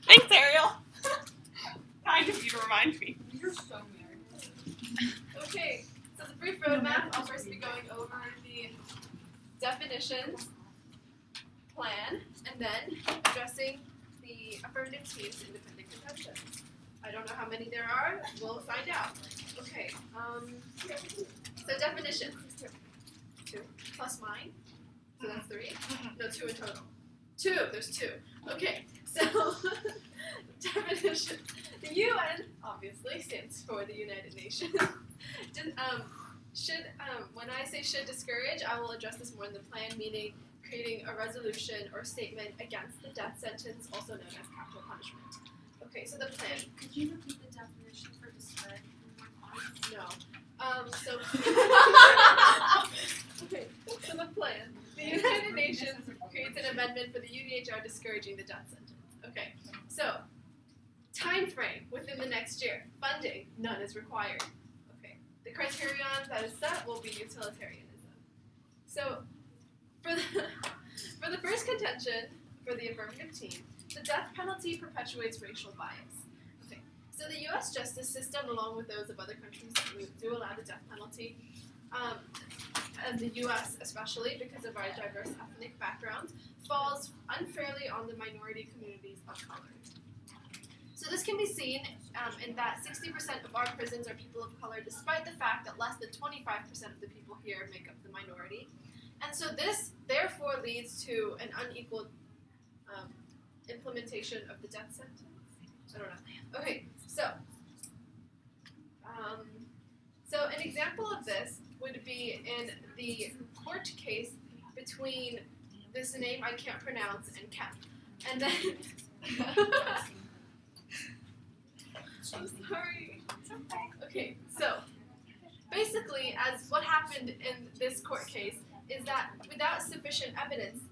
Thanks, Ariel. Kind of you to remind me. You're so married. Okay, so the brief roadmap, I'll first be going over the definitions, plan, and then addressing the affirmative team's independent contentions. I don't know how many there are, we'll find out. Okay, so definition. 2 plus mine, so that's 3. No, 2 in total. 2, there's 2. Okay, so definition. The UN obviously stands for the United Nations. When I say should discourage, I will address this more in the plan, meaning creating a resolution or statement against the death sentence, also known as capital punishment. Okay, so the plan. Could you repeat the definition for discourage? No. Okay, so the plan. The United Nations creates an amendment for the UDHR discouraging the death sentence. Okay, so time frame within the next year. Funding, none is required. Okay, the criterion that is set will be utilitarianism. So for the first contention for the affirmative team, the death penalty perpetuates racial bias. Okay, so the U.S. justice system, along with those of other countries, do allow the death penalty. And the U.S. especially, because of our diverse ethnic backgrounds, falls unfairly on the minority communities of color. So this can be seen in that 60% of our prisons are people of color, despite the fact that less than 25% of the people here make up the minority. And so this, therefore, leads to an unequal implementation of the death sentence. I don't know. Okay, so an example of this would be in the court case between this name I can't pronounce and Kemp. And then I'm sorry. Okay, so basically, as what happened in this court case is that without sufficient evidence,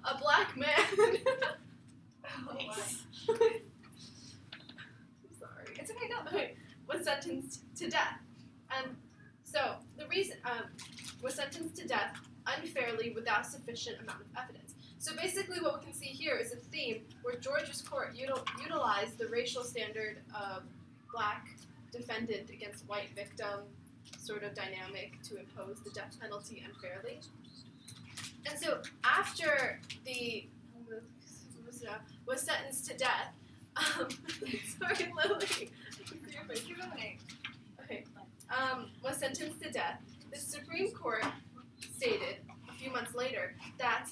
a black man I'm sorry. It's okay, no. Okay, was sentenced to death. And so the reason was sentenced to death unfairly without sufficient amount of evidence. So basically what we can see here is a theme where Georgia's court utilized the racial standard of black defendant against white victim sort of dynamic to impose the death penalty unfairly. And so after the was sentenced to death, sorry Lily, okay, was sentenced to death, the Supreme Court stated a few months later that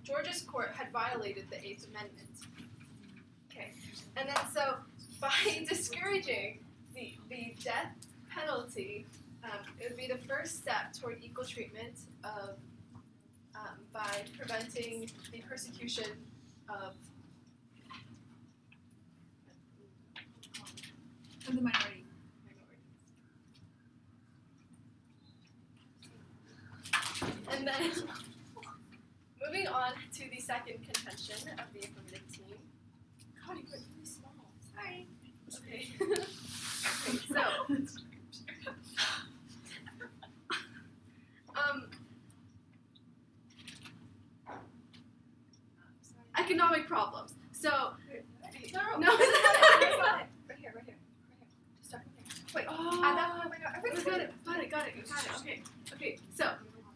Georgia's court had violated the 8th Amendment. Okay, and then so by discouraging the death penalty, it would be the first step toward equal treatment of by preventing the persecution of the minority. And then, moving on to the second contention of the affirmative team. God, you got really small. Sorry. Okay. Okay, so, economic problems. So, no, it's not it. Right here. Just start from here. Wait. Oh my God. Got it. Okay. So,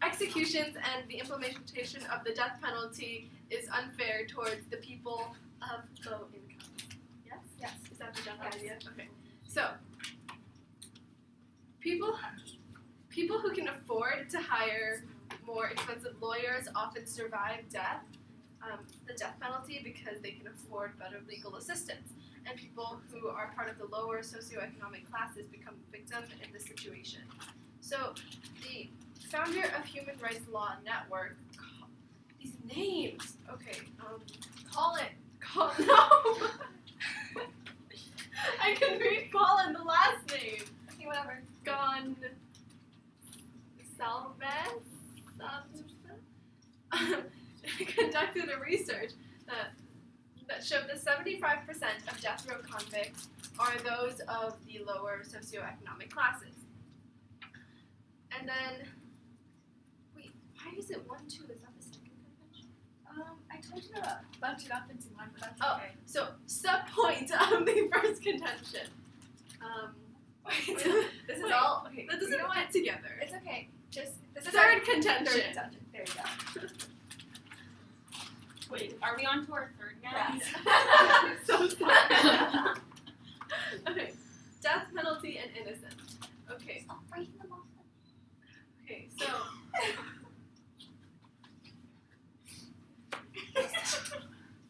executions and the implementation of the death penalty is unfair towards the people of low income. Yes. Is that the general idea? Okay. So, people who can afford to hire more expensive lawyers often survive the death penalty because they can afford better legal assistance. And people who are part of the lower socioeconomic classes become victims in this situation. So the founder of Human Rights Law Network, these names, okay, no. I can read Colin, the last name. Okay, whatever. Conducted a research that showed that 75% of death row convicts are those of the lower socioeconomic classes. And then, wait, why is it 1-2? Is that the second convention? I told tried to bunch it up into one, but that's Oh, okay. so sub-point of the first contention. Wait, this is Wait, all okay. That doesn't you know what? fit together. It's okay. Just this is Third our contention. Third contention. There you go. Wait, are we on to our third now? Yeah. So sorry. Okay, death penalty and innocence. Okay, Stop breaking them off. okay, so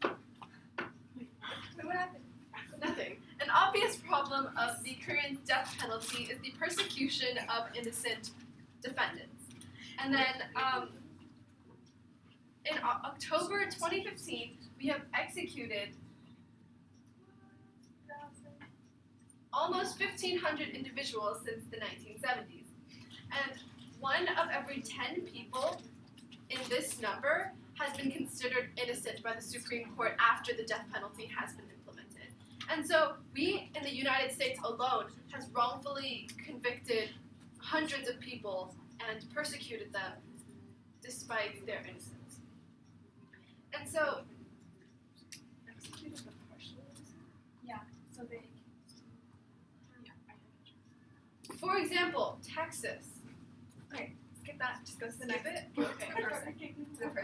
Wait, what happened? nothing. An obvious problem of the Korean death penalty is the persecution of innocent defendants. And then in October 2015, we have executed almost 1,500 individuals since the 1970s. And 1 of every 10 people in this number has been considered innocent by the Supreme Court after the death penalty has been implemented. And so we, in the United States alone, has wrongfully convicted hundreds of people and persecuted them despite their innocence. And so, executed but partially innocent? So they. For example, Texas. Okay, skip that. Just go skip it. Okay.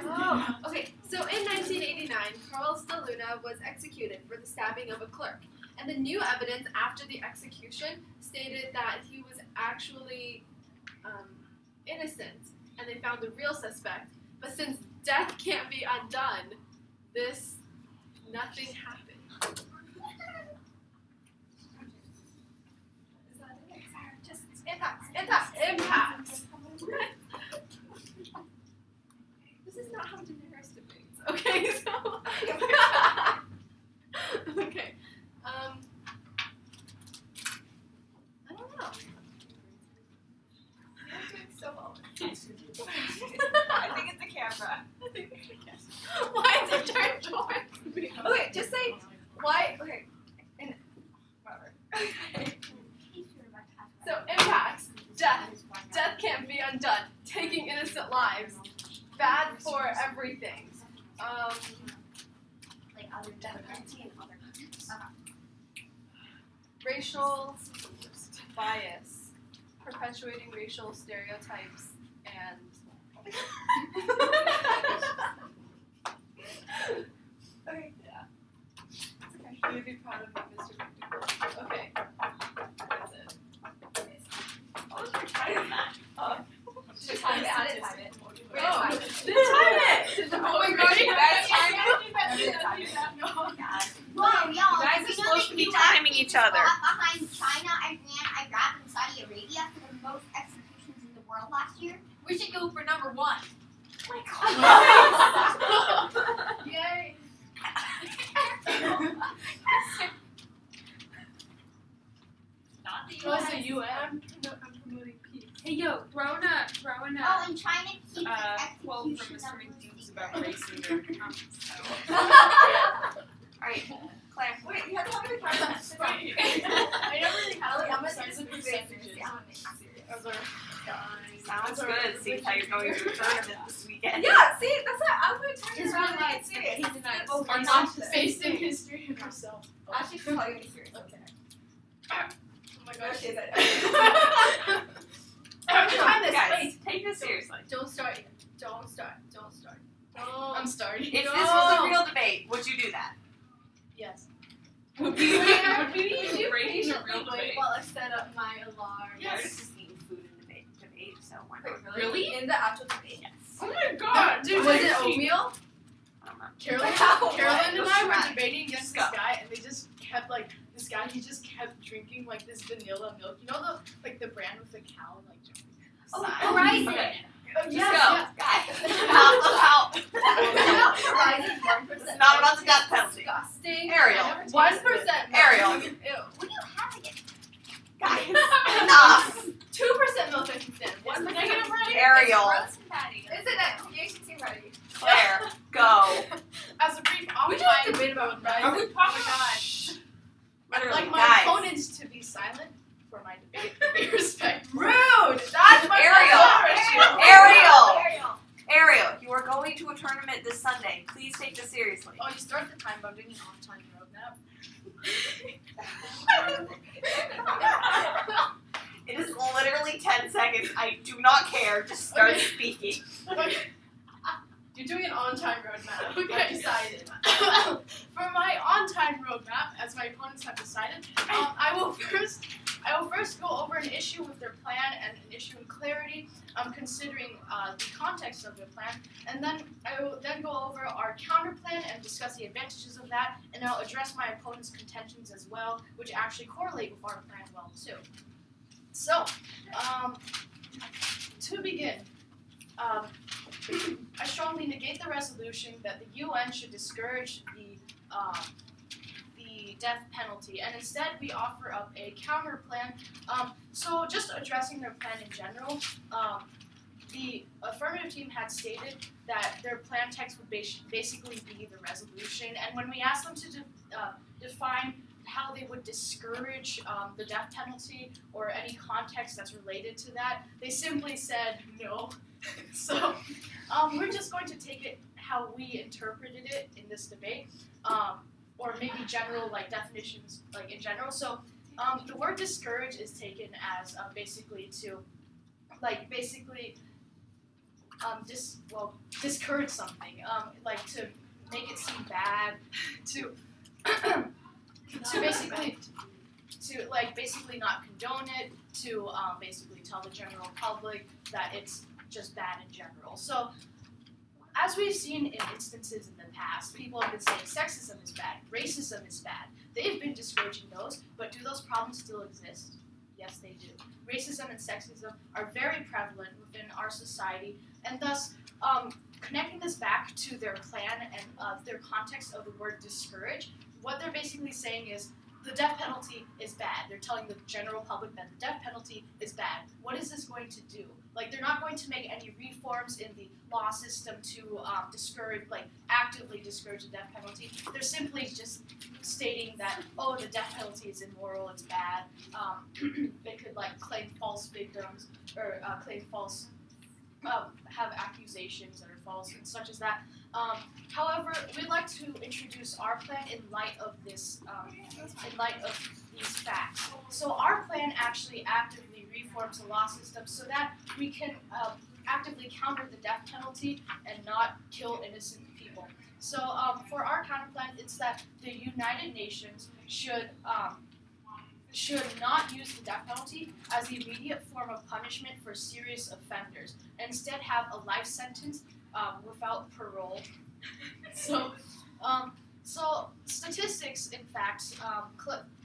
Oh, okay. So in 1989, Carl Staluna was executed for the stabbing of a clerk. And the new evidence after the execution stated that he was actually innocent, and they found the real suspect. But since death can't be undone, nothing happened. Is that it? Just impacts. This is not how Daenerys debates. Okay, so okay. I don't know. You're doing so well. I think it's the camera. Why is it turned towards me? Okay, just say why. Okay, and whatever. So impacts, death. Death can't be undone. Taking innocent lives. Bad for everything. Like other democracy and other countries. Racial bias. Perpetuating racial stereotypes and Okay. you would be proud of me, Mr. McDougal. Okay. That's it. What was your time that? Just time it. I didn't time it. Wait, time it! Oh my god, you guys Whoa, y'all. You guys are supposed to be timing each other. Behind China, Iran, Iraq, and Saudi Arabia for the most executions in the world last year. We should go for number 1. Yay! Not the Oh, US. so UN? I'm promoting peace. Hey yo, throw in a Oh, and China keeps quote from execution Mr. numbers McDukes about race in their comments. Alright, Claire. Wait, you have to have the camera. I never really had I'm like gonna size of percentages. Sounds good. See how you're going to the tournament this weekend. Yeah, see, that's what I'm gonna turn It's around really and nice, get serious. but he's nice. Oh, Are not based in history and herself. Actually, she's probably gonna be serious. Okay. Oh my gosh. She is it. Time this. Guys, Wait. take this seriously. Don't start yet. Don't start. I'm starting. If this was a real debate, would you do that? Yes. Would We you should break a real wait debate? while I set up my alarm. Yes. Just eating food in debate, so why not? Really? In the actual debate? Yes. Oh my god, dude, was it oatmeal? I don't know. Carolyn and I were Right. debating against Let's this go. guy, and they just kept this guy. He just kept drinking this vanilla milk. You know the brand with the cow and drinking. Oh, Side. Horizon. Okay. Yes, go. yes. Out. Horizon 1%. It's not about the death penalty. Disgusting. Ariel. 1%. Ariel. Ew. What do you have against? Guys, enough. 2% milk I can stand. 1% negative right? Ariel. Roast and patty. Is it that THC ready? Claire, go. As a brief We offline just debate about rice. Are we I'd Literally, like my guys. opponents to be silent for my debate. Be respectful. Rude! That's my Ariel. issue. Ariel. Ariel, you are going to a tournament this Sunday. saying. Please take this seriously. Oh, you start the time by doing an on-time roadmap. It is literally 10 seconds. I do not care. Just start Okay. speaking. Okay. You're doing an on-time roadmap. Okay. I've decided. For my on-time roadmap, as my opponents have decided, I will first go over an issue with their plan and an issue in clarity, considering the context of their plan, and then I will then go over our counter plan and discuss the advantages of that, and I'll address my opponent's contentions as well, which actually correlate with our plan well too. So, to begin, I strongly negate the resolution that the UN should discourage the death penalty, and instead we offer up a counter plan. So just addressing their plan in general, the affirmative team had stated that their plan text would basically be the resolution, and when we asked them to define how they would discourage the death penalty or any context that's related to that, they simply said no. So we're just going to take it how we interpreted it in this debate, or maybe general definitions in general. So the word discourage is taken as basically to discourage something, to make it seem bad, to basically not condone it, to basically tell the general public that it's just bad in general. So, as we've seen in instances in the past, people have been saying sexism is bad, racism is bad. They've been discouraging those, but do those problems still exist? Yes, they do. Racism and sexism are very prevalent within our society, and thus, connecting this back to their plan and their context of the word discourage, what they're basically saying is the death penalty is bad. They're telling the general public that the death penalty is bad. What is this going to do? They're not going to make any reforms in the law system to actively discourage the death penalty. They're simply just stating that, oh, the death penalty is immoral, it's bad. They could claim false victims or have accusations that are false and such as that. However, we'd like to introduce our plan in light of this, in light of these facts. So our plan actually actively reforms the law system so that we can actively counter the death penalty and not kill innocent people. So for our counter plan, it's that the United Nations should not use the death penalty as the immediate form of punishment for serious offenders, and instead have a life sentence without parole. So statistics, in fact,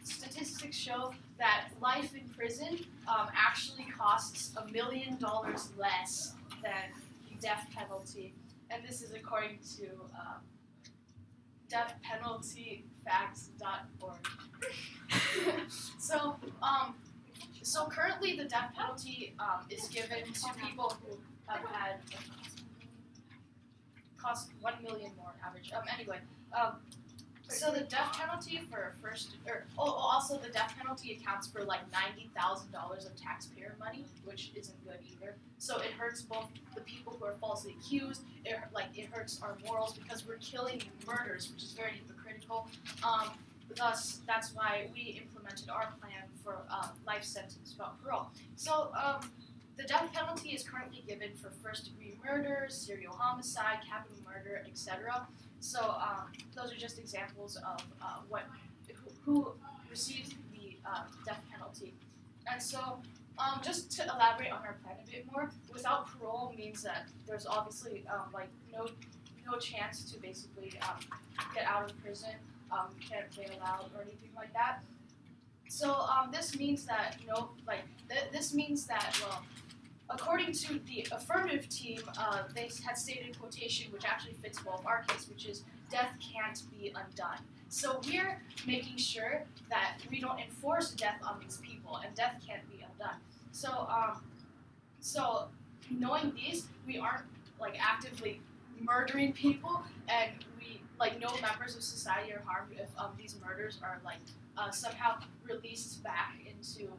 statistics show that life in prison actually costs $1 million less than the death penalty, and this is according to deathpenaltyfacts.org. So currently the death penalty is given to people who have had cost $1 million more average. So the death penalty for also the death penalty accounts for $90,000 of taxpayer money, which isn't good either. So it hurts both the people who are falsely accused. It hurts our morals because we're killing murders, which is very hypocritical. Thus, that's why we implemented our plan for life sentence without parole. So the death penalty is currently given for first-degree murder, serial homicide, capital murder, etc. So those are just examples of who receives the death penalty. And so just to elaborate on our plan a bit more, without parole means that there's obviously no chance to basically get out of prison, can't bail out or anything like that. So this means that according to the affirmative team, they had stated a quotation which actually fits well our case, which is death can't be undone. So we're making sure that we don't enforce death on these people, and death can't be undone. So knowing these, we aren't actively murdering people, and we no members of society are harmed if these murders are somehow released back into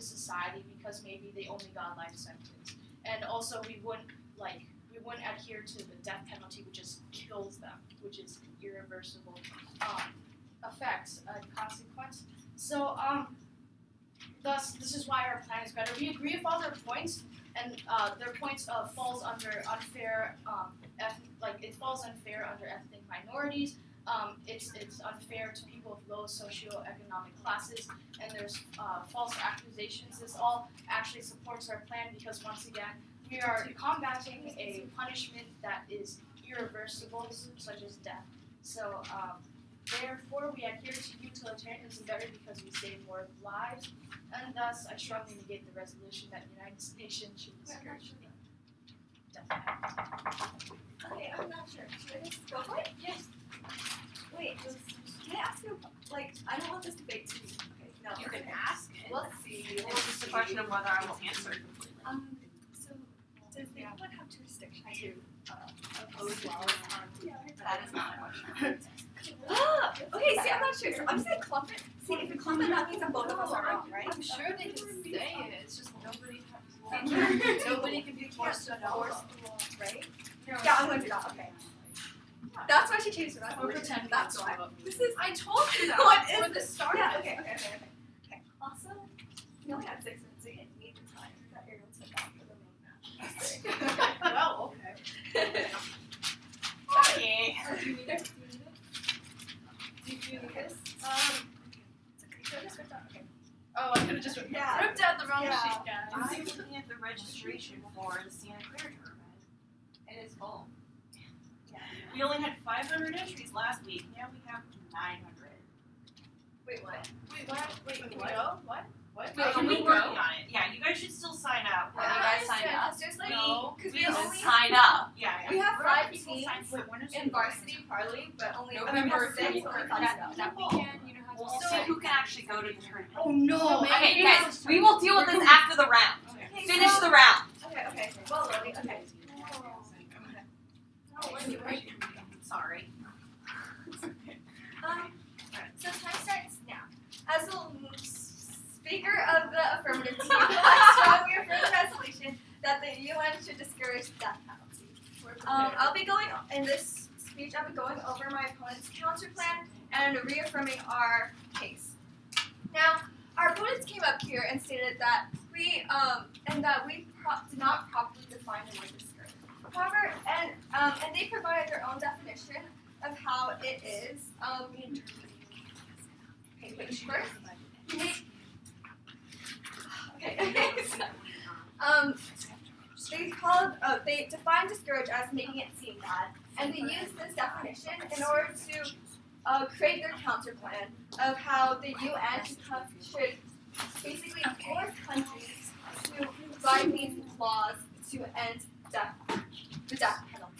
society because maybe they only got a life sentence. And also we wouldn't we wouldn't adhere to the death penalty, which just kills them, which is an irreversible effect and consequence. So thus, this is why our plan is better. We agree with all their points, and their points falls under unfair, it falls unfair under ethnic minorities. It's unfair to people of low socioeconomic classes, and there's false accusations. This all actually supports our plan because, once again, we are combating a punishment that is irreversible, such as death. So, therefore, we adhere to utilitarianism better because we save more lives, and thus I strongly negate the resolution that the United Nations should discourage death penalty. Okay, I'm not sure. Should I just go for it? Yes. Wait, can I ask you, like, I don't want this debate to be, okay, no. You can ask it. Let's see. It's just a question of whether I will answer it completely. So, does the UN have jurisdiction to Oppose laws on that is not a question. Okay, see, I'm not sure. So I'm saying clump it. See, if you clump it, that means that both of us are wrong, right? I'm sure they can say it. It's just nobody can be forced to enforce the law, right? Yeah, I'm going to do that. Okay. That's why she changed it. We're pretending That's why. This is. I told you that What before is this started. Yeah. Okay. Also, you only had 6 minutes, so you didn't need the time that Ariel took off for the main match. Well, okay. Okay. Do you need it? Do you need this? Should I just rip that? Okay. Oh, I could have just ripped out the wrong sheet, guys. I'm looking at the registration for the Santa Clara tournament. It is full. We only had 500 entries last week. Now we have 900. Wait, what? Wait, can we go? What? Wait, We're can we working go? on it. Yeah, you guys should still sign up. Have you guys signed up? There's like, No. because We we just only sign up. Yeah. we have We're 5 people teams sign- in varsity parlay, but only November 6 3rd. only comes That weekend, you know how to We'll see who can actually go to the tournament. Oh no! Okay, guys, we will deal with this after the round. Okay, Finish so- the round. Okay. Well, Lily, okay. Sorry. So time starts now. As the speaker of the affirmative team, I strongly affirm the resolution that the UN should discourage the death penalty. I'll be going in this speech. I'll be going over my opponent's counter plan and reaffirming our case. Now, our opponents came up here and stated that we did not properly define the word discourage. However, and they provided their own definition of how it is. Okay, wait, first, they defined discourage as making it seem bad, and they used this definition in order to create their counter plan of how the UN should basically force countries to provide these laws to end the death penalty.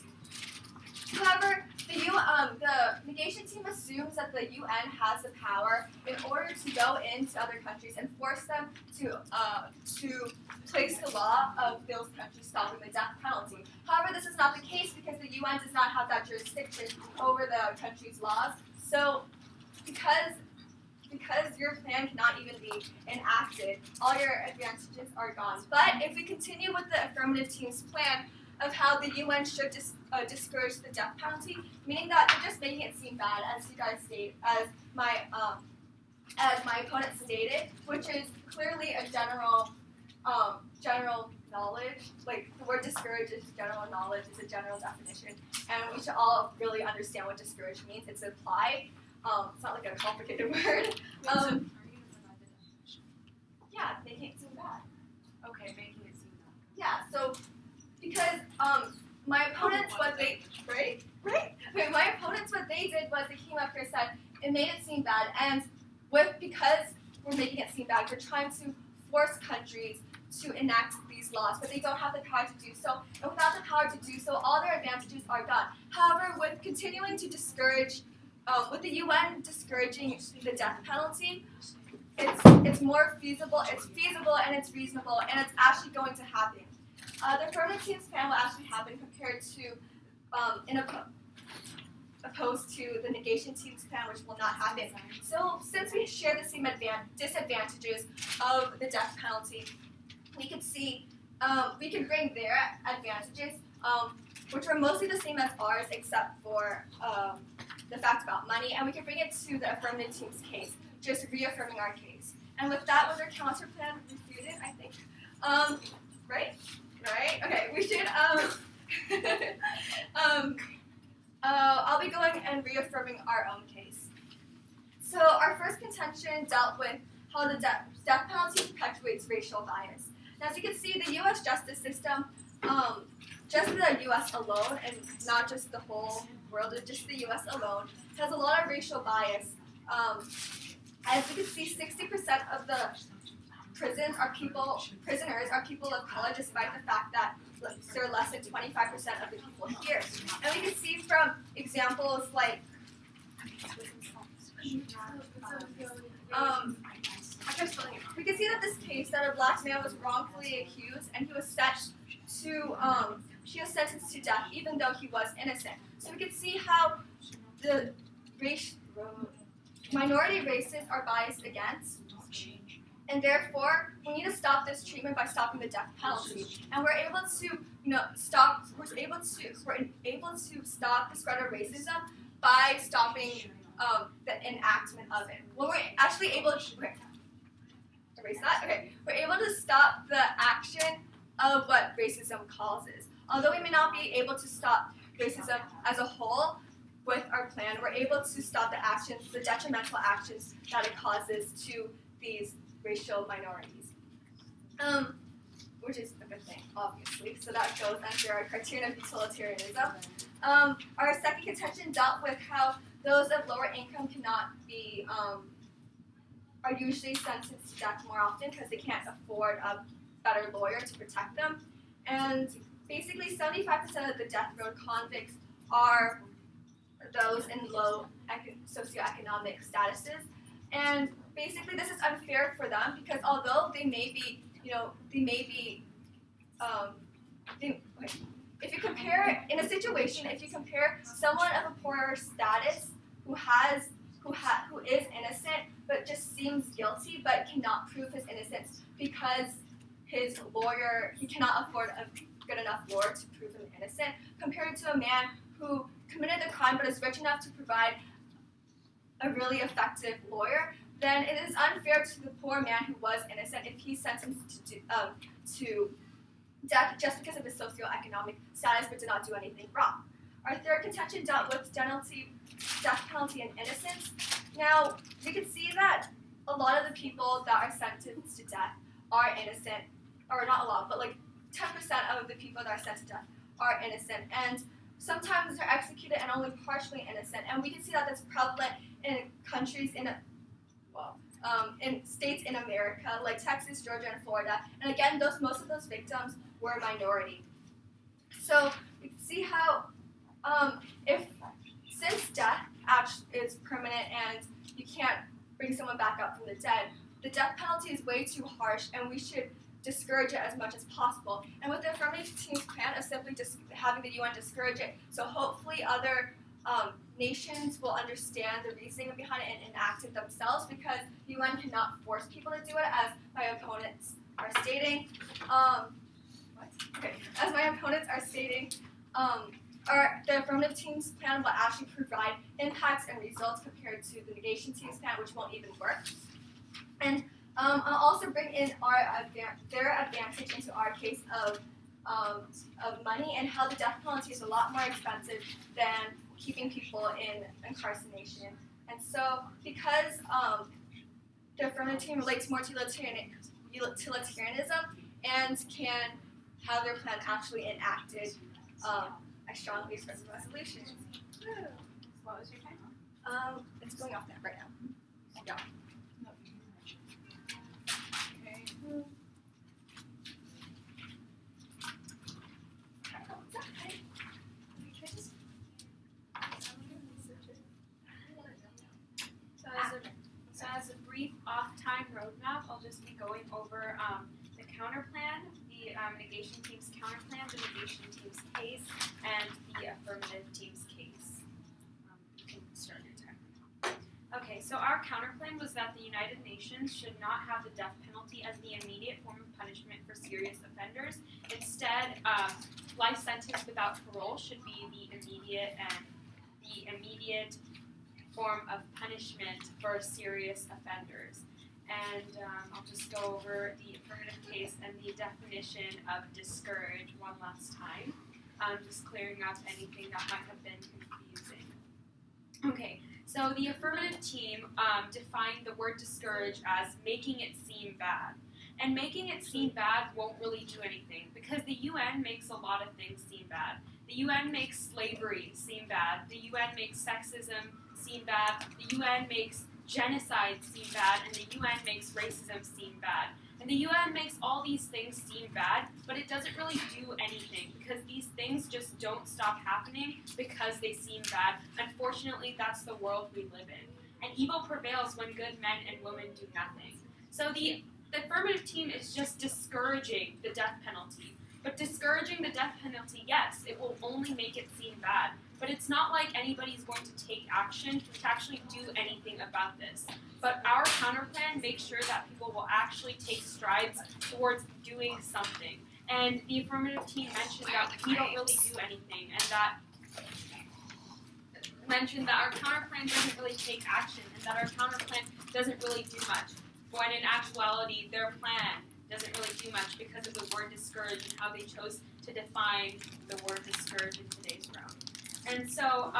However, the negation team assumes that the UN has the power in order to go into other countries and force them to place the law of those countries stopping the death penalty. However, this is not the case because the UN does not have that jurisdiction over the country's laws. So, because your plan cannot even be enacted, all your advantages are gone. But if we continue with the affirmative team's plan of how the UN should discourage the death penalty, meaning that they're just making it seem bad, as you guys state, as my opponent stated, which is clearly a general knowledge. Like the word discourage is general knowledge, it's a general definition, and we should all really understand what discourage means. It's applied. It's not like a complicated word. Yeah, making it seem bad. Okay, making it seem bad. Yeah, so because my opponents what they my opponents what they did was they came up here and said it made it seem bad, and because we're making it seem bad, we're trying to force countries to enact these laws, but they don't have the power to do so. And without the power to do so, all their advantages are gone. However, with continuing to discourage, with the UN discouraging the death penalty, it's more feasible. It's feasible and it's reasonable, and it's actually going to happen. The affirmative team's plan will actually happen compared to opposed to the negation team's plan, which will not happen. So since we share the same disadvantages of the death penalty, we could see we can bring their advantages which were mostly the same as ours except for the fact about money, and we can bring it to the affirmative team's case, just reaffirming our case. And with that, was our counter plan refuted, I think? Right? Right? Okay, we should, I'll be going and reaffirming our own case. So our first contention dealt with how the death penalty perpetuates racial bias. Now, as you can see, the U.S. justice system, just the U.S. alone, and not just the whole world, but just the U.S. alone, has a lot of racial bias. As you can see, 60% of the prisoners are people of color, despite the fact that there are less than 25% of the people here. And we can see from examples like we can see that this case that a black man was wrongfully accused and he was sentenced to death even though he was innocent. So we can see how the minority races are biased against, and therefore we need to stop this treatment by stopping the death penalty. And we're able to stop the spread of racism by stopping the enactment of it. When we're actually able to erase that. Okay, we're able to stop the action of what racism causes. Although we may not be able to stop racism as a whole with our plan, we're able to stop the actions, the detrimental actions that it causes to these racial minorities. Which is a good thing, obviously. So that goes under our criterion of utilitarianism. Our second contention dealt with how those of lower income cannot be, are usually sentenced to death more often because they can't afford a better lawyer to protect them. And basically 75% of the death row convicts are those in low socioeconomic statuses. And basically this is unfair for them because although they may be, if you compare, in a situation, if you compare someone of a poorer status who is innocent but just seems guilty but cannot prove his innocence because his lawyer, he cannot afford a good enough lawyer to prove him innocent, compared to a man who committed the crime but is rich enough to provide a really effective lawyer, then it is unfair to the poor man who was innocent if he's sentenced to death just because of his socioeconomic status but did not do anything wrong. Our third contention dealt with death penalty and innocence. Now, we can see that a lot of the people that are sentenced to death are innocent, or not a lot, but like 10% of the people that are sentenced to death are innocent, and sometimes they're executed and only partially innocent. And we can see that that's prevalent in countries in states in America, like Texas, Georgia, and Florida. And again, most of those victims were a minority. So we can see how since death is permanent and you can't bring someone back up from the dead, the death penalty is way too harsh, and we should discourage it as much as possible. And with the affirmative team's plan of simply just having the UN discourage it, so hopefully other nations will understand the reasoning behind it and enact it themselves, because the UN cannot force people to do it, as my opponents are stating. The affirmative team's plan will actually provide impacts and results compared to the negation team's plan, which won't even work. And I'll also bring in their advantage into our case of money, and how the death penalty is a lot more expensive than keeping people in incarceration. And so because the affirmative team relates more to utilitarianism and can have their plan actually enacted, I strongly support the resolution. What was your time? It's going off net right now. Yeah. Okay. So as a brief off-time roadmap, I'll just be going over the counter plan, the negation team's counter plan, the negation team's case, and the affirmative team's case. You can start your time. Okay, So our counterplan was that the United Nations should not have the death penalty as the immediate form of punishment for serious offenders. Instead, life sentence without parole should be the immediate form of punishment for serious offenders. And I'll just go over the affirmative case and the definition of discourage one last time, just clearing up anything that might have been confusing. Okay, so the affirmative team defined the word discourage as making it seem bad. And making it seem bad won't really do anything because the UN makes a lot of things seem bad. The UN makes slavery seem bad. The UN makes sexism seem bad. The UN makes genocide seem bad. And the UN makes racism seem bad. And the UN makes all these things seem bad, but it doesn't really do anything because these things just don't stop happening because they seem bad. Unfortunately, that's the world we live in. And evil prevails when good men and women do nothing. So the affirmative team is just discouraging the death penalty. But discouraging the death penalty, yes, it will only make it seem bad. But it's not like anybody's going to take action to actually do anything about this. But our counterplan makes sure that people will actually take strides towards doing something. And the affirmative team mentioned that we don't really do anything, and that our counterplan doesn't really take action, and that our counterplan doesn't really do much. When in actuality, their plan doesn't really do much because of the word discourage and how they chose to define the word discourage in today's round. And so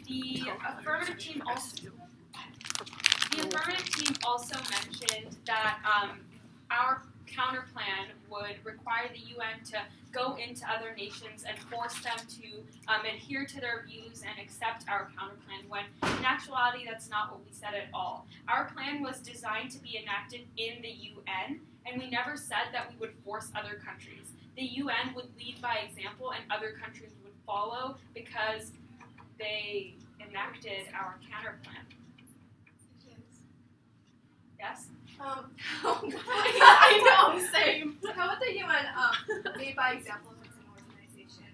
the affirmative team also mentioned that our counterplan would require the UN to go into other nations and force them to adhere to their views and accept our counterplan, when in actuality that's not what we said at all. Our plan was designed to be enacted in the UN, and we never said that we would force other countries. The UN would lead by example and other countries would follow because they enacted our counterplan. Yes? I know, same. How would the UN lead by example as an organization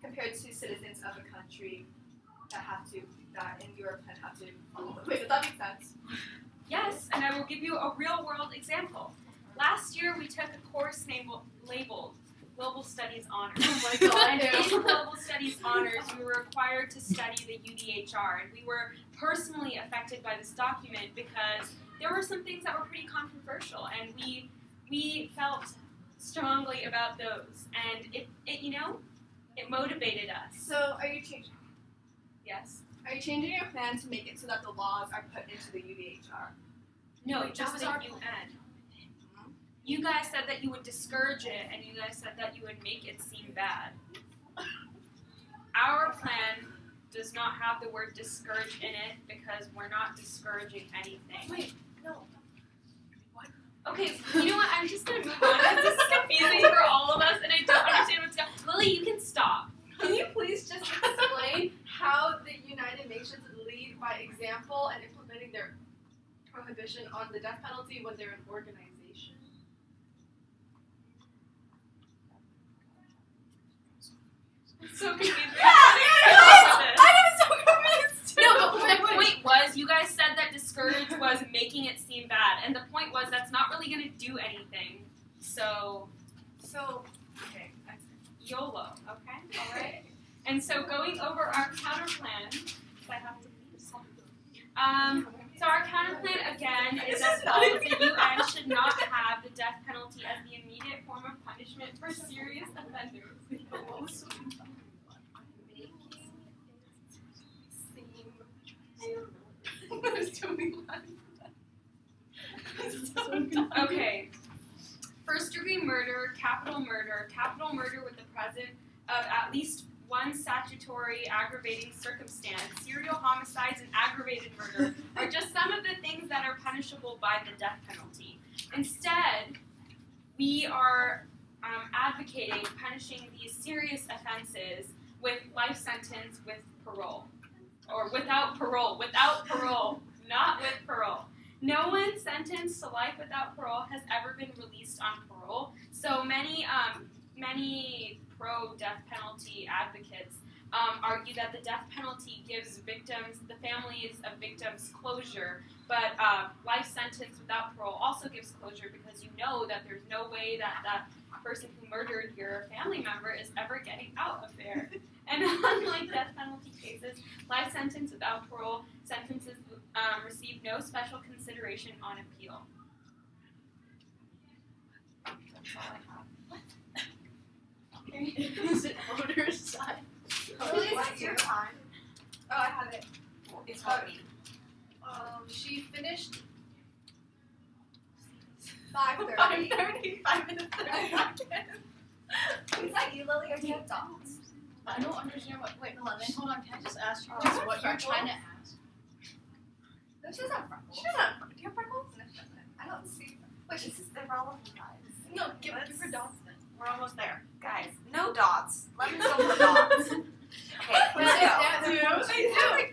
compared to citizens of a country that in Europe have to follow? Wait, does that make sense? Yes, and I will give you a real world example. Last year we took a course labeled Global Studies Honors. Oh my god. And in Global Studies Honors, we were required to study the UDHR, and we were personally affected by this document because there were some things that were pretty controversial, and we felt strongly about those, and it motivated us. So are you changing? Yes. Are you changing your plan to make it so that the laws are put into the UDHR? No, Wait, just that was the our UN. You guys said that you would discourage it, and you guys said that you would make it seem bad. Our plan does not have the word discourage in it because we're not discouraging anything. Wait, no. Okay, you know what? I'm just going to move on because this is confusing for all of us, and I don't understand what's going on. Lily, you can stop. Can you please just explain how the United Nations lead by example and implementing their prohibition on the death penalty when they're an organization? It's so confusing. I'm so convinced. No, but the point was, you guys said that discourage was making it seem bad, and the point was that's not really going to do anything. So, okay. YOLO, okay? All right? And so going over our counterplan, I have to so our counterplan, again, is as follows. The UN should not have the death penalty as the immediate form of punishment for serious offenders. Okay. First degree murder, capital murder with the present of at least one statutory aggravating circumstance, serial homicides, and aggravated murder are just some of the things that are punishable by the death penalty. Instead, we are advocating punishing these serious offenses with life sentence with parole. Or without parole, not with parole. No one sentenced to life without parole has ever been released on parole. So many pro-death penalty advocates argue that the death penalty gives the families of victims closure, but life sentence without parole also gives closure because you know that there's no way that that person who murdered your family member is ever getting out of there. And unlike death penalty cases, life sentence without parole sentences receive no special consideration on appeal. That's all I have. Is it voter's side? What's your time? Oh, I have it. It's happening. She finished 5:30. 5:30, 5 minutes 30 seconds. Is that you, Lily, or do you have dots? I don't understand what. Wait, hold on. Can I just ask you Oh, guys what what you're freckles? trying to ask? No, she doesn't have freckles. She doesn't have- do you have freckles? I don't see. Wait, this is for all of you guys. No, give her dots then. We're almost there. Guys, no dots. Lemons don't have dots. Okay, let's go. They do.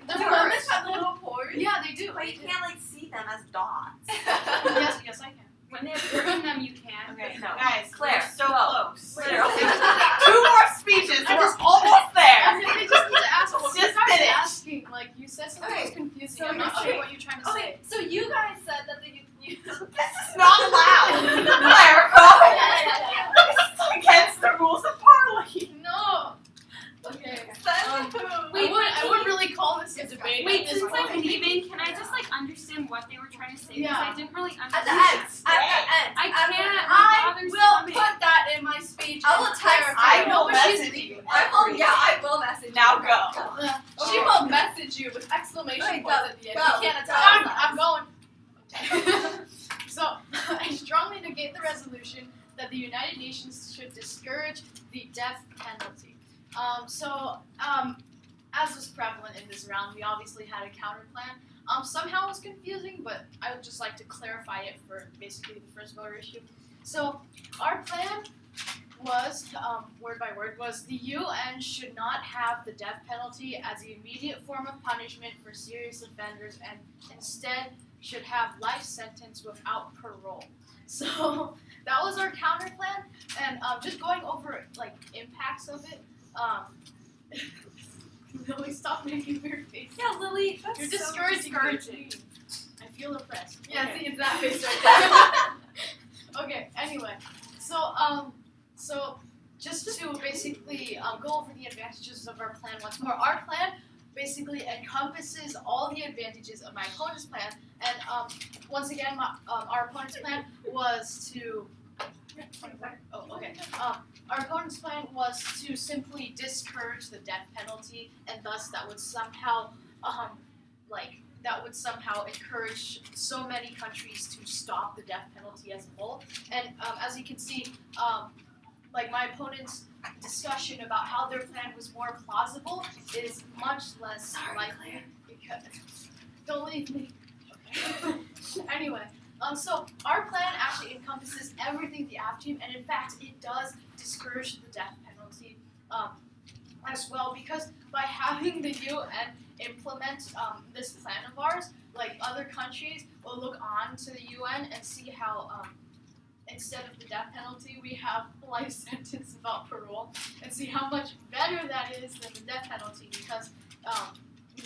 The The pores. lemons have little pores. Yeah, they do. But you can't like see them as dots. Yes, I can. When they're burning them, you can. Okay, no. Guys, Claire, we're so go. close. Literally. 2 more speeches. We're almost there. I just need to ask what Just you guys finish. asking. Like, you said something was confusing. So I'm not okay. sure what you're trying to say. Okay, so you guys said that you This is not allowed. Claire, go. This is against the rules of parley. No. Okay. Wait, I would really call this a debate. Wait, at this since I'm point. leaving, can I just like understand what they were trying to say? Because Yeah. I didn't really at the understand. end. At the end. I can't. I my father's will coming. put that in my speech. I will and text. clarify. I know, will but she's message leaving. you. I will message. Now you. go. She will message you with exclamation Okay, points go, at the end. go, You can't go. attack. I'm going. So, I strongly negate the resolution that the United Nations should discourage the death penalty. As was prevalent in this round, we obviously had a counter plan. Somehow it was confusing, but I would just like to clarify it for basically the first voter issue. So, our plan was, word by word, was the UN should not have the death penalty as the immediate form of punishment for serious offenders and instead should have life sentence without parole. So that was our counter plan, and just going over like impacts of it. Lily, stop making weird faces. Yeah, Lily, that's You're so discouraging. discouraging. I feel oppressed. Yeah, Okay. see, it's that face right there. Okay. Anyway, so just to basically go over the advantages of our plan once more. Our plan basically encompasses all the advantages of my opponent's plan, and once again, our opponent's plan was to. Oh, okay. Our opponent's plan was to simply discourage the death penalty, and thus that would somehow, encourage so many countries to stop the death penalty as a whole. And as you can see, my opponent's discussion about how their plan was more plausible is much less likely because don't leave me. Okay. Anyway, so our plan actually encompasses everything the AF team, and in fact, it does discourage the death penalty as well, because by having the UN implement this plan of ours, like other countries will look on to the UN and see how instead of the death penalty, we have life sentence without parole, and see how much better that is than the death penalty, because the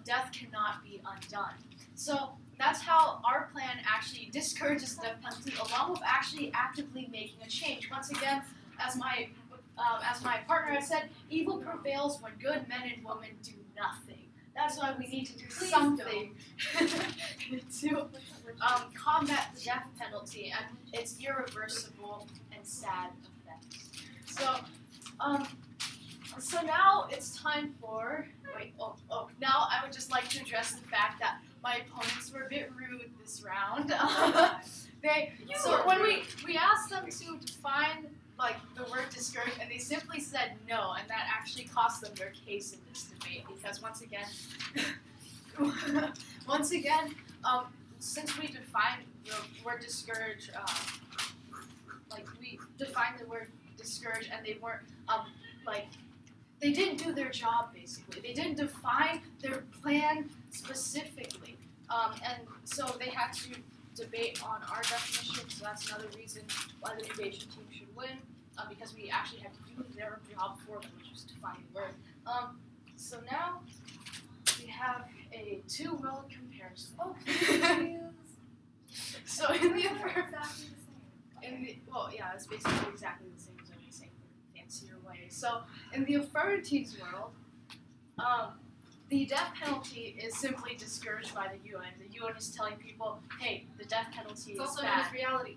death cannot be undone. So that's how our plan actually discourages the death penalty, along with actually actively making a change. Once again, as my partner has said, evil prevails when good men and women do nothing. That's why we need to do something to combat the death penalty and its irreversible and sad effects. So now it's time for now I would just like to address the fact that my opponents were a bit rude this round. When we asked them to define the word discourage, and they simply said no, and that actually cost them their case in this debate, because once again, since we defined the word discourage, we defined the word discourage, and they weren't they didn't do their job, basically. They didn't define their plan specifically, and so they had to debate on our definition, so that's another reason why the debate team should win, because we actually had to do their job for them, which was to define the word. So now we have a two-world comparison. Oh, please. So in the it's basically exactly the same as I'm saying in a fancier way. So in the affirmatives world, the death penalty is simply discouraged by the UN. The UN is telling people, hey, the death penalty It's is also known bad. as reality.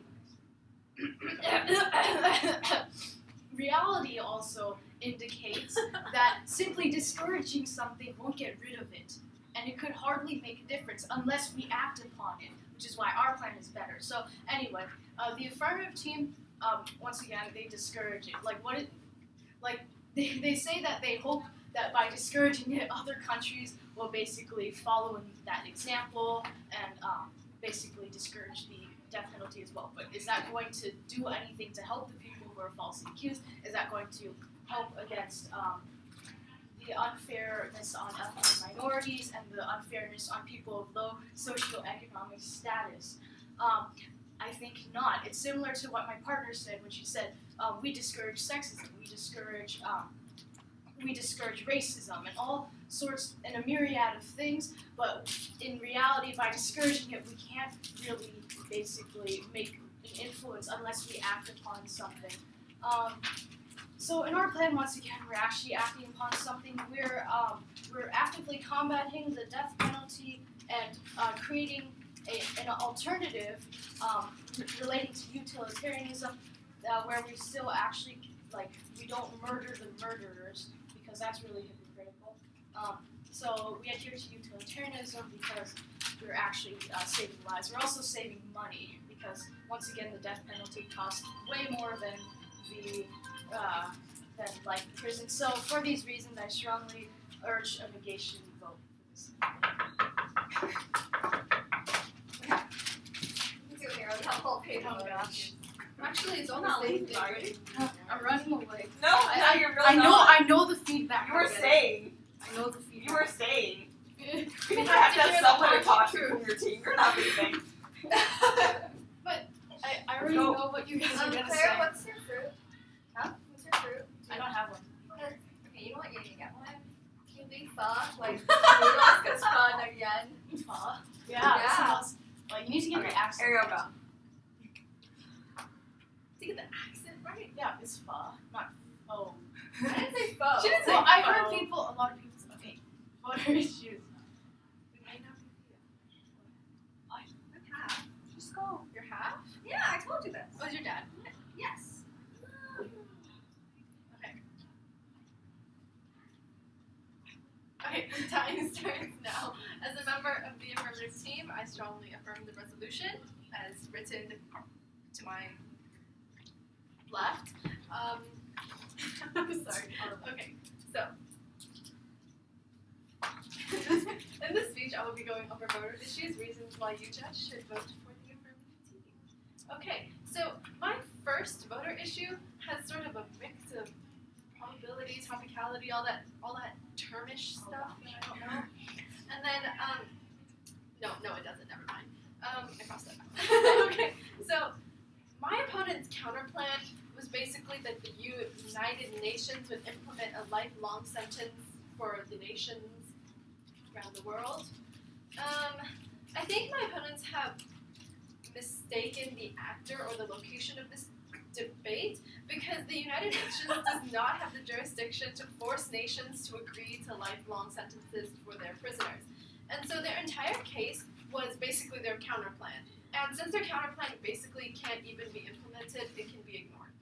Reality also indicates that simply discouraging something won't get rid of it, and it could hardly make a difference unless we act upon it, which is why our plan is better. So anyway, the affirmative team, once again, they discourage it. They say that they hope that by discouraging it, other countries will basically follow in that example and basically discourage the death penalty as well. But is that going to do anything to help the people who are falsely accused? Is that going to help against the unfairness on ethnic minorities and the unfairness on people of low socioeconomic status? I think not. It's similar to what my partner said when she said we discourage sexism, we discourage racism and all sorts and a myriad of things, but in reality, by discouraging it, we can't really basically make an influence unless we act upon something. So in our plan, once again, we're actually acting upon something. We're actively combating the death penalty and creating an alternative relating to utilitarianism, where we still actually we don't murder the murderers, because that's really hypocritical. So we adhere to utilitarianism because we're actually saving lives. We're also saving money because, once again, the death penalty costs way more than life in prison. So for these reasons, I strongly urge a negation vote for this. Oh gosh. Actually, it's all the same thing. Right? I'm running away. No, you're really not. I know the feedback. You were saying. I know the feedback. You were saying. You You have to have someone to talk to from your team. You're not leaving. I already know what you guys are gonna Claire, say. what's your fruit? Huh? What's your fruit? I don't have one. Okay, you know what? You need to get one. Cutie pho, like noodles, cause fun again. Pho? Yeah. It smells. Well, you need to get the accent. Ariel, go. To get the accent right. Yeah, it's pho, not pho. I didn't say pho. She didn't say Well, I heard pho. a lot of people say, okay, what are issues? We might not be What? Half. Just go. Your half? Yeah, I told you this. Was your dad? Yes. Okay, the time starts now. As a member of the affirmative team, I strongly affirm the resolution as written to my left. I'm sorry. Okay, so in this speech, I will be going over voter issues, reasons why you judge should vote for the affirmative team. Okay, so my first voter issue has sort of a mix of probability, topicality, all that termish stuff that I don't know. And then, no, it doesn't. Never mind. I crossed that out. Okay, so my opponent's counterplan was basically that the United Nations would implement a lifelong sentence for the nations around the world. I think my opponents have mistaken the actor or the location of this debate, because the United Nations does not have the jurisdiction to force nations to agree to lifelong sentences for their prisoners. And so their entire case was basically their counterplan. And since their counterplan basically can't even be implemented, it can be ignored.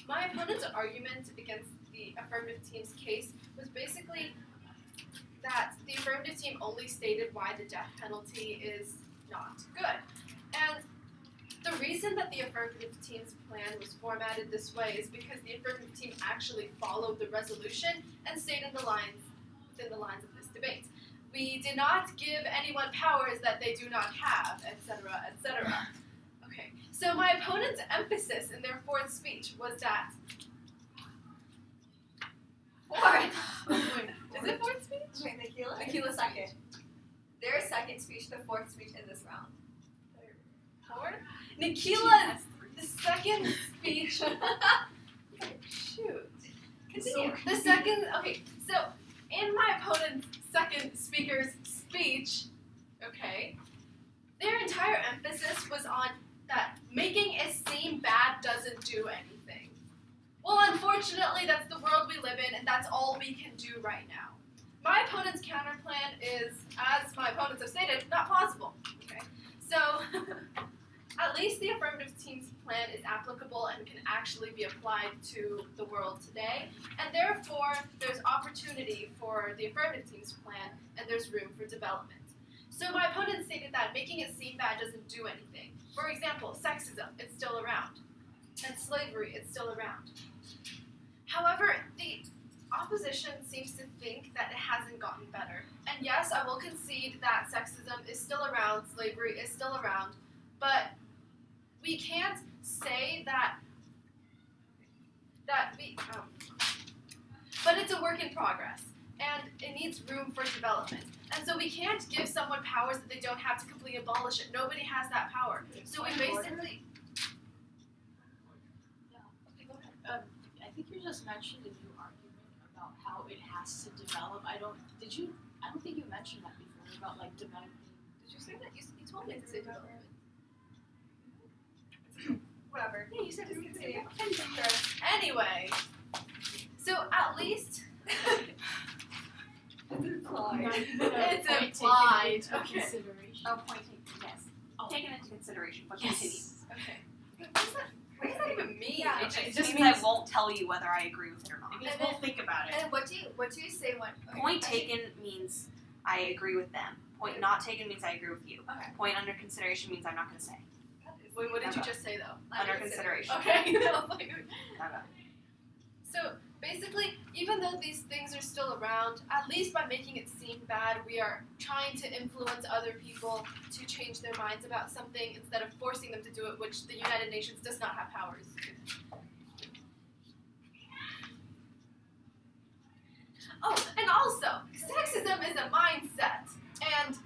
My opponent's argument against the affirmative team's case was basically that the affirmative team only stated why the death penalty is not good. And the reason that the affirmative team's plan was formatted this way is because the affirmative team actually followed the resolution and stayed within the lines of this debate. We did not give anyone powers that they do not have, etc., etc. Okay, so my opponent's emphasis in their fourth speech was that... Is it fourth speech? Wait, Nikhila? Nikhila's second. Their second speech, the fourth speech in this round. Fourth? Nikhila's the second speech. Okay, shoot. Continue. The second, okay, so in in my opponent's second speaker's speech, okay, their entire emphasis was on that making it seem bad doesn't do anything. Well, unfortunately, that's the world we live in, and that's all we can do right now. My opponent's counterplan is, as my opponents have stated, not plausible. Okay, so at least the affirmative team's plan is applicable and can actually be applied to the world today, and therefore there's opportunity for the affirmative team's plan, and there's room for development. So my opponent stated that making it seem bad doesn't do anything. For example, sexism, it's still around, and slavery, it's still around. However, the opposition seems to think that it hasn't gotten better. And yes, I will concede that sexism is still around, slavery is still around, but we can't say that but it's a work in progress, and it needs room for development. And so we can't give someone powers that they don't have to completely abolish it. Nobody has that power. So we basically... I think you just mentioned a new argument about how it has to develop. I don't think you mentioned that before about like developing. Did you say that? You told me to say development. Whatever. Yeah, you said just continue. Anyway, so at least it's implied. Okay. Oh, point taken. Yes. Taken into consideration, but continue. Okay. What does that even mean? Yeah. It just means I won't tell you whether I agree with it or not. Because we'll think about it. And what do you say when? Point taken means I agree with them. Point not taken means I agree with you. Okay. Point under consideration means I'm not going to say. Wait, what did you just say though? Under consideration. Okay. Okay. So basically, even though these things are still around, at least by making it seem bad, we are trying to influence other people to change their minds about something instead of forcing them to do it, which the United Nations does not have powers to. Oh, and also, sexism is a mindset, and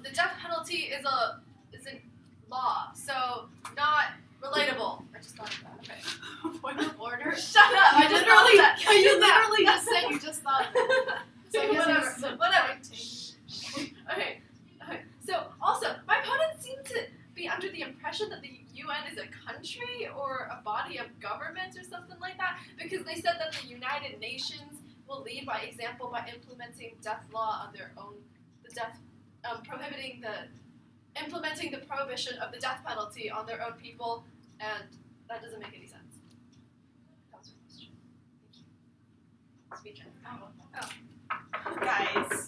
the death penalty is a law, so not relatable. I just thought of that. Okay. Point of order. Shut up! I just thought of that. You literally just said you just thought of it. So I guess Whatever. this is a Whatever. point taken. Okay. So also, my opponents seem to be under the impression that the UN is a country or a body of government or something like that, because they said that the United Nations will lead by example by implementing death law on their own, implementing the prohibition of the death penalty on their own people, and that doesn't make any sense. That was my question. Speech end. Guys,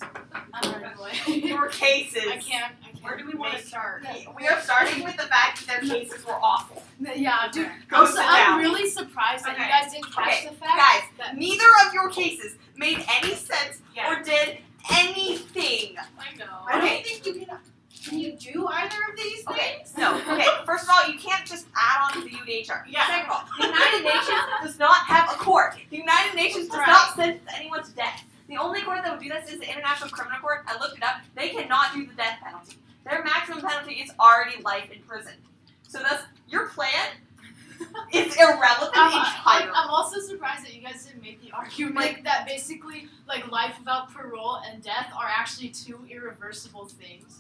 I'm running away. your cases. I can't. Where do we want to start? Yeah. We are starting with the fact that their cases were awful. Yeah, dude. Go sit I'm down. really surprised that Okay. you guys didn't catch Okay, the fact guys, that neither of your cases made any sense or did anything. I know. I don't Okay. think you can you do either of these Okay, things? no. Okay, first of all, you can't just add on to the UDHR. Yeah. Second of all, the United Nations does not have a court. The United Nations does not sentence anyone to death. The only court that would do this is the International Criminal Court. I looked it up. They cannot do the death penalty. Their maximum penalty is already life in prison. So thus, your plan is irrelevant entirely. I'm also surprised that you guys didn't make the argument that basically, like, life without parole and death are actually two irreversible things.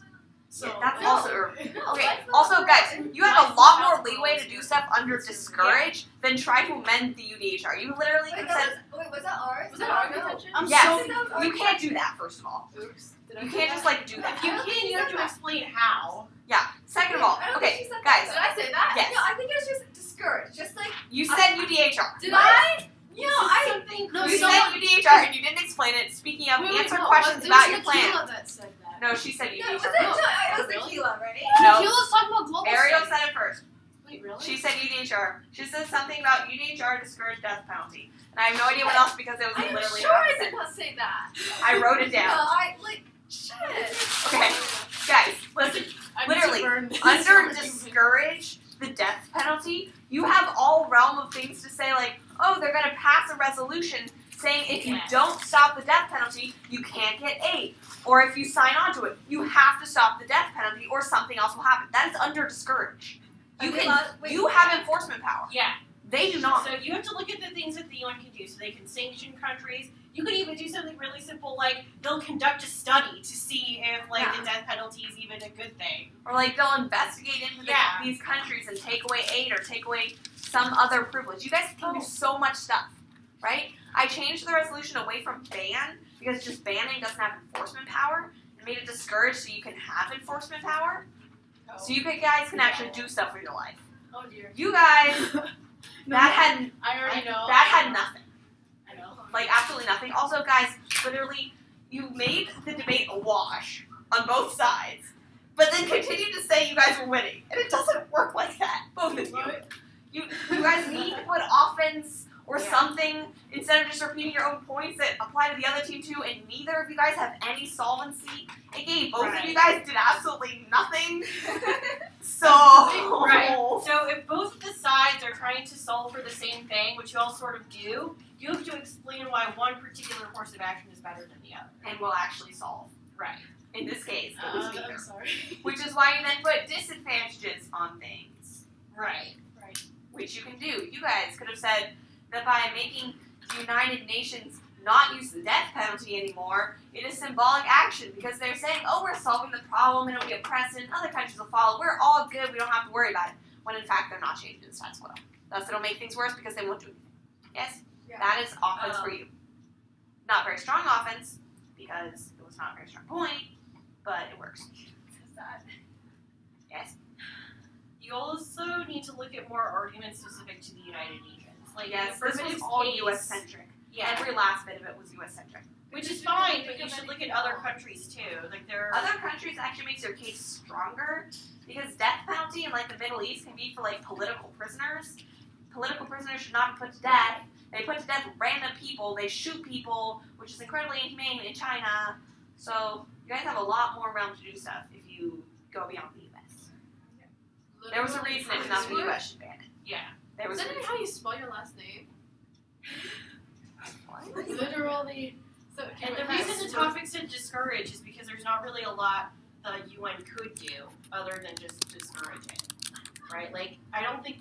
So Yeah, that's no. also No, okay. life Also, without guys, parole- you have life a lot without more leeway parole to do is stuff under discourage than try to amend the UDHR. You literally Wait, could say, was that ours? Was that our contention? I'm Yes. so you can't do that. First of all, Oops. Did I you do can't that? just like do that. If you can, you have to explain how. Yeah. Second of all, I don't think okay, she said guys, Did I say that? yes, No, I think it was just discouraged. Just like you said UDHR. Did I? no, I Something No, You so- said UDHR and you didn't explain it. Speaking of, Wait, answer no, questions it about was your plan. Nikhila that said that. No, she said no, it UDHR. was No. Nikhila, right? No. Nikhila's talking about global Ariel studies. said it first. Wait, really? She said UDHR. She said something about UDHR discouraged death penalty. And I have no idea what else because it was I am literally sure I opposite. did not say that. I wrote it No, down. I like Shit. Okay, guys, listen. I need to literally, burn this Under argument. discourage the death penalty, you have all realm of things to say like, oh, they're going to pass a resolution saying if you don't stop the death penalty, you can't get aid. Or if you sign on to it, you have to stop the death penalty or something else will happen. That is under discourage. You you have enforcement power. Yeah. They do not. So you have to look at the things that the UN can do. So they can sanction countries. you could even do something really simple like they'll conduct a study to see if the death penalty is even a good thing. Or like they'll investigate into Yeah. these countries and take away aid or take away some other privilege. You guys can do so much stuff, right? I changed the resolution away from ban because just banning doesn't have enforcement power and made it discourage so you can have enforcement power. So you guys can actually do stuff for your life. Oh dear. You guys, that had I already know. that had nothing. I know. Like absolutely nothing. Also, guys, literally, you made the debate a wash on both sides, but then continued to say you guys were winning, and it doesn't work like that. Both of you. You guys need to put offense or something instead of just repeating your own points that apply to the other team too. And neither of you guys have any solvency. Again, both of you guys did absolutely nothing. So Right. So if both of the sides are trying to solve for the same thing, which you all sort of do, you have to explain why one particular course of action is better than the other. and will actually solve. Right. In this case, it was neither. I'm sorry. Which is why you then put disadvantages on things. Right. Which you can do. You guys could have said that by making the United Nations not use the death penalty anymore, it is symbolic action because they're saying, oh, we're solving the problem and it'll be a precedent, other countries will follow, we're all good, we don't have to worry about it. When in fact, they're not changing the status quo. Thus, it'll make things worse because they won't do anything. Yes? Yeah. That is offense for you. Not very strong offense because it was not a very strong point, but it works. Yes? You also need to look at more arguments specific to the United Nations. Like Yes, in the this first was all case, U.S. centric. Yeah. Every last bit of it was U.S. centric. Which is fine, but you should look at other countries too. Like there are Other countries actually makes their case stronger because death penalty in like the Middle East can be for like political prisoners. Political prisoners should not be put to death. They put to death random people. They shoot people, which is incredibly inhumane in China. So you guys have a lot more realm to do stuff if you go beyond the U.S. There was a reason if not the U.S. should ban it. yeah. There was Is a that reason. how you spell your last name? What? Literally. So, And the reason the topics didn't discourage is because there's not really a lot the UN could do other than just discourage it. Right? Like I don't think the